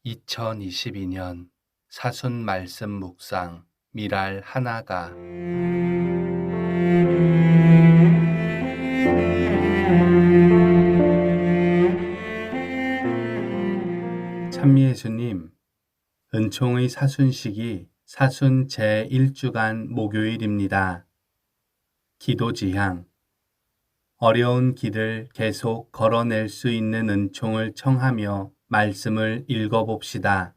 2022년 사순 말씀 묵상 미랄 하나가 참미예수님, 은총의 사순식이 사순 제1주간 목요일입니다. 기도지향. 어려운 길을 계속 걸어낼 수 있는 은총을 청하며 말씀을 읽어봅시다.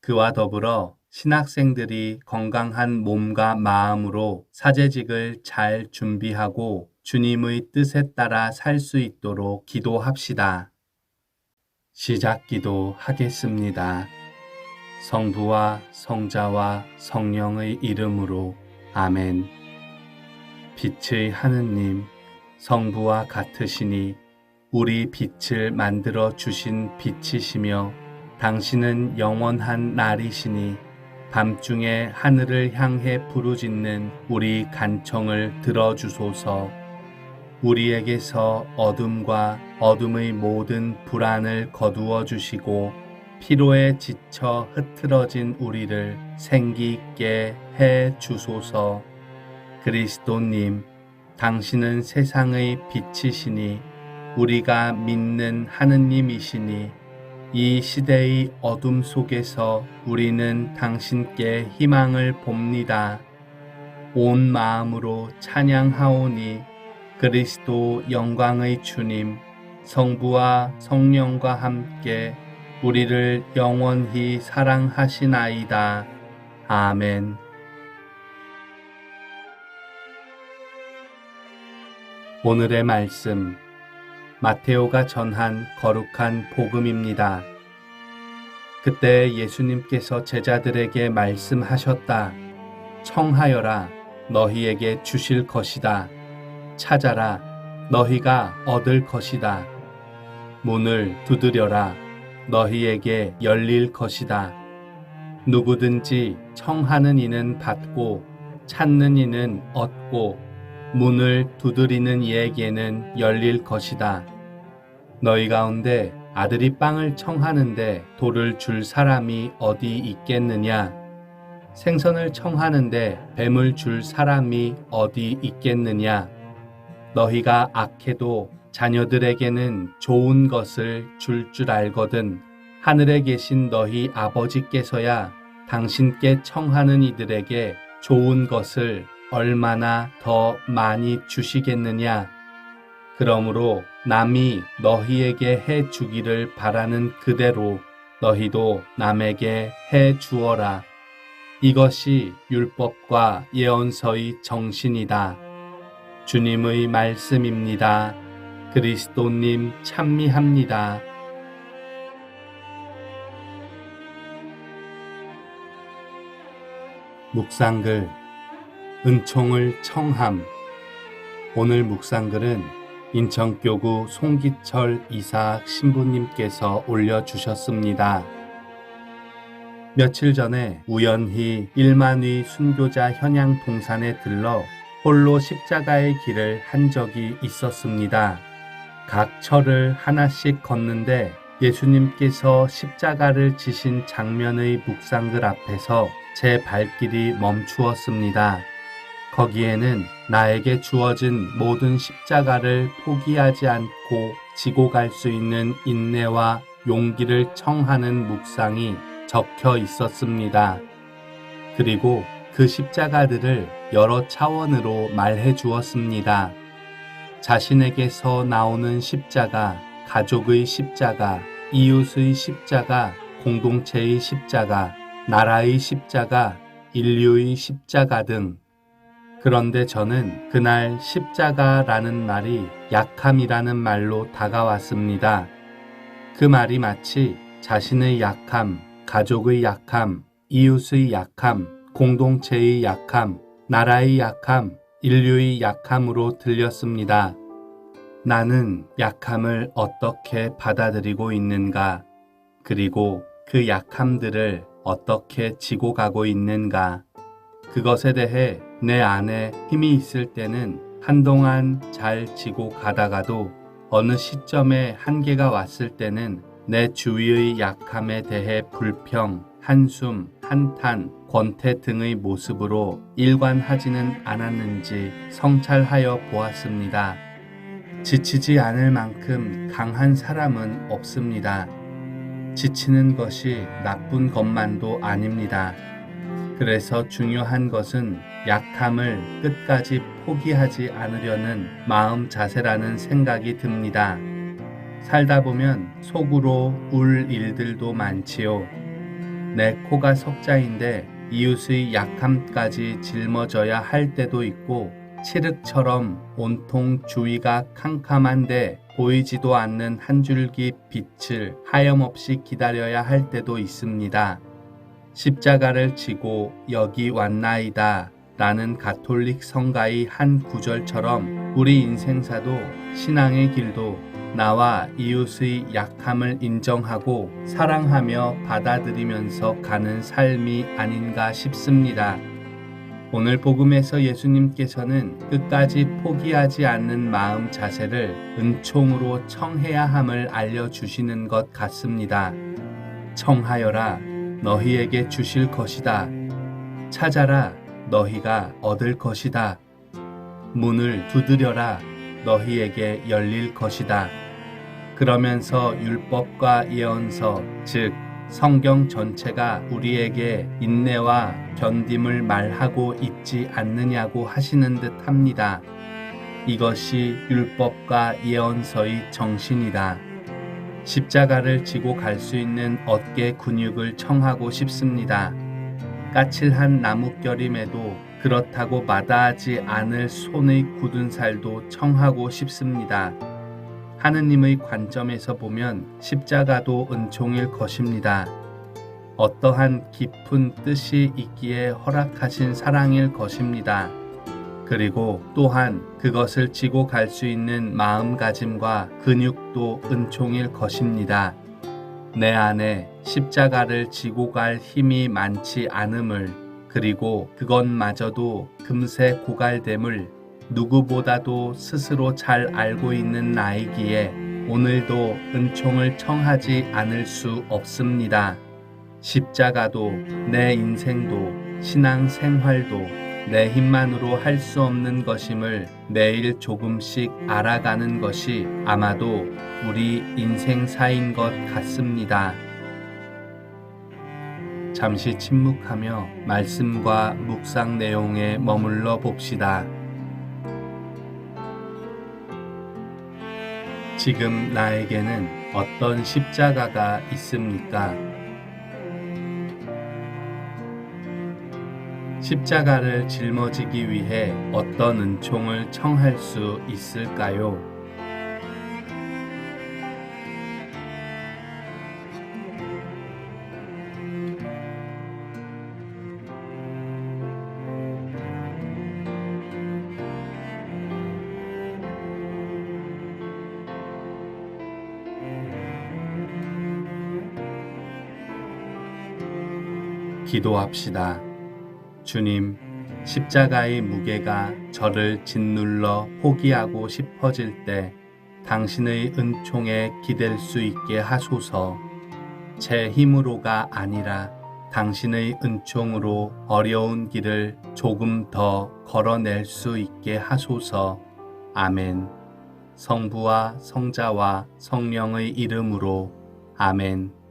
그와 더불어 신학생들이 건강한 몸과 마음으로 사제직을 잘 준비하고 주님의 뜻에 따라 살 수 있도록 기도합시다. 시작 기도하겠습니다. 성부와 성자와 성령의 이름으로 아멘. 빛의 하느님, 성부와 같으시니 우리 빛을 만들어 주신 빛이시며 당신은 영원한 날이시니 밤중에 하늘을 향해 부르짖는 우리 간청을 들어주소서. 우리에게서 어둠과 어둠의 모든 불안을 거두어 주시고 피로에 지쳐 흐트러진 우리를 생기 있게 해 주소서. 그리스도님, 당신은 세상의 빛이시니 우리가 믿는 하느님이시니 이 시대의 어둠 속에서 우리는 당신께 희망을 봅니다. 온 마음으로 찬양하오니 그리스도 영광의 주님, 성부와 성령과 함께 우리를 영원히 사랑하시나이다. 아멘. 오늘의 말씀, 마테오가 전한 거룩한 복음입니다. 그때 예수님께서 제자들에게 말씀하셨다. 청하여라, 너희에게 주실 것이다. 찾아라, 너희가 얻을 것이다. 문을 두드려라, 너희에게 열릴 것이다. 누구든지 청하는 이는 받고 찾는 이는 얻고 문을 두드리는 이에게는 열릴 것이다. 너희 가운데 아들이 빵을 청하는데 돌을 줄 사람이 어디 있겠느냐? 생선을 청하는데 뱀을 줄 사람이 어디 있겠느냐? 너희가 악해도 자녀들에게는 좋은 것을 줄 알거든 하늘에 계신 너희 아버지께서야 당신께 청하는 이들에게 좋은 것을 얼마나 더 많이 주시겠느냐? 그러므로 남이 너희에게 해 주기를 바라는 그대로 너희도 남에게 해 주어라. 이것이 율법과 예언서의 정신이다. 주님의 말씀입니다. 그리스도님 찬미합니다. 묵상글 은총을 청함. 오늘 묵상글은 인천교구 송기철 이삭 신부님께서 올려주셨습니다. 며칠 전에 우연히 1만위 순교자 현양 동산에 들러 홀로 십자가의 길을 한 적이 있었습니다. 각 철을 하나씩 걷는데 예수님께서 십자가를 지신 장면의 묵상글 앞에서 제 발길이 멈추었습니다. 거기에는 나에게 주어진 모든 십자가를 포기하지 않고 지고 갈 수 있는 인내와 용기를 청하는 묵상이 적혀 있었습니다. 그리고 그 십자가들을 여러 차원으로 말해 주었습니다. 자신에게서 나오는 십자가, 가족의 십자가, 이웃의 십자가, 공동체의 십자가, 나라의 십자가, 인류의 십자가 등. 그런데 저는 그날 십자가라는 말이 약함이라는 말로 다가왔습니다. 그 말이 마치 자신의 약함, 가족의 약함, 이웃의 약함, 공동체의 약함, 나라의 약함, 인류의 약함으로 들렸습니다. 나는 약함을 어떻게 받아들이고 있는가? 그리고 그 약함들을 어떻게 지고 가고 있는가? 그것에 대해 내 안에 힘이 있을 때는 한동안 잘 지고 가다가도 어느 시점에 한계가 왔을 때는 내 주위의 약함에 대해 불평, 한숨, 한탄, 권태 등의 모습으로 일관하지는 않았는지 성찰하여 보았습니다. 지치지 않을 만큼 강한 사람은 없습니다. 지치는 것이 나쁜 것만도 아닙니다. 그래서 중요한 것은 약함을 끝까지 포기하지 않으려는 마음 자세라는 생각이 듭니다. 살다 보면 속으로 울 일들도 많지요. 내 코가 석자인데 이웃의 약함까지 짊어져야 할 때도 있고, 칠흑처럼 온통 주위가 캄캄한데 보이지도 않는 한 줄기 빛을 하염없이 기다려야 할 때도 있습니다. 십자가를 지고 여기 왔나이다 라는 가톨릭 성가의 한 구절처럼 우리 인생사도 신앙의 길도 나와 이웃의 약함을 인정하고 사랑하며 받아들이면서 가는 삶이 아닌가 싶습니다. 오늘 복음에서 예수님께서는 끝까지 포기하지 않는 마음 자세를 은총으로 청해야 함을 알려주시는 것 같습니다. 청하여라, 너희에게 주실 것이다. 찾아라, 너희가 얻을 것이다. 문을 두드려라, 너희에게 열릴 것이다. 그러면서 율법과 예언서, 즉 성경 전체가 우리에게 인내와 견딤을 말하고 있지 않느냐고 하시는 듯 합니다. 이것이 율법과 예언서의 정신이다. 십자가를 지고 갈 수 있는 어깨 근육을 청하고 싶습니다. 까칠한 나뭇결임에도 그렇다고 마다하지 않을 손의 굳은 살도 청하고 싶습니다. 하느님의 관점에서 보면 십자가도 은총일 것입니다. 어떠한 깊은 뜻이 있기에 허락하신 사랑일 것입니다. 그리고 또한 그것을 지고 갈 수 있는 마음가짐과 근육도 은총일 것입니다. 내 안에 십자가를 지고 갈 힘이 많지 않음을, 그리고 그것마저도 금세 고갈됨을 누구보다도 스스로 잘 알고 있는 나이기에 오늘도 은총을 청하지 않을 수 없습니다. 십자가도 내 인생도 신앙생활도 내 힘만으로 할 수 없는 것임을 매일 조금씩 알아가는 것이 아마도 우리 인생사인 것 같습니다. 잠시 침묵하며 말씀과 묵상 내용에 머물러 봅시다. 지금 나에게는 어떤 십자가가 있습니까? 십자가를 짊어지기 위해 어떤 은총을 청할 수 있을까요? 기도합시다. 주님, 십자가의 무게가 저를 짓눌러 포기하고 싶어질 때 당신의 은총에 기댈 수 있게 하소서. 제 힘으로가 아니라 당신의 은총으로 어려운 길을 조금 더 걸어낼 수 있게 하소서. 아멘. 성부와 성자와 성령의 이름으로 아멘.